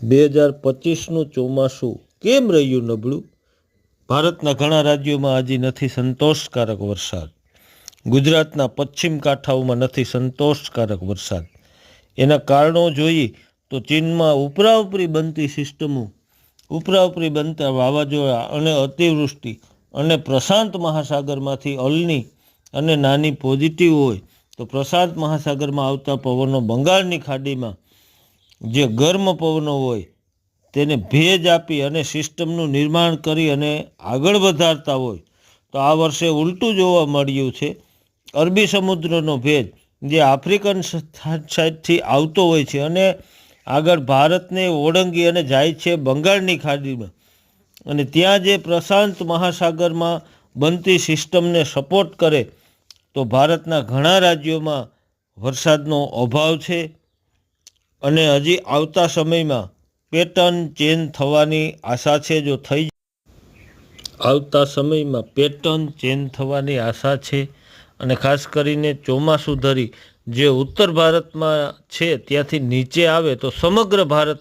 2025નું ચોમાસું કેમ રહ્યું નબળું? ભારતના ઘણા રાજ્યોમાં હજી નથી સંતોષકારક વરસાદ. ગુજરાતના પશ્ચિમ કાંઠાઓમાં નથી સંતોષકારક વરસાદ. એના કારણો જોઈએ તો ચીનમાં ઉપરાઉપરી બનતી સિસ્ટમો, ઉપરાઉપરી બનતા વાવાઝોડા અને અતિવૃષ્ટિ અને પ્રશાંત મહાસાગરમાંથી અલની અને નાની પોઝિટિવ હોય તો પ્રશાંત મહાસાગરમાં આવતા પવનો બંગાળની ખાડીમાં જે ગરમ પવનો હોય તેને ભેજ આપી અને સિસ્ટમનું નિર્માણ કરી અને આગળ વધારતા હોય તો આ વર્ષે ઉલટું જોવા મળ્યું છે. અરબી સમુદ્રનો ભેજ જે આફ્રિકન સાઇડથી આવતો હોય છે અને આગળ ભારતને ઓળંગી અને જાય છે બંગાળની ખાડીમાં, અને ત્યાં જે પ્રશાંત મહાસાગરમાં બનતી સિસ્ટમને સપોર્ટ કરે તો ભારતના ઘણા રાજ્યોમાં વરસાદનો અભાવ છે. અને હજી આવતા સમયમાં પેટર્ન ચેન્જ થવાની આશા છે. જો થઈ આવતા સમયમાં પેટર્ન ચેન્જ થવાની આશા છે અને ખાસ કરીને ચોમાસું ધરી જે ઉત્તર ભારતમાં છે ત્યાંથી નીચે આવે તો સમગ્ર ભારત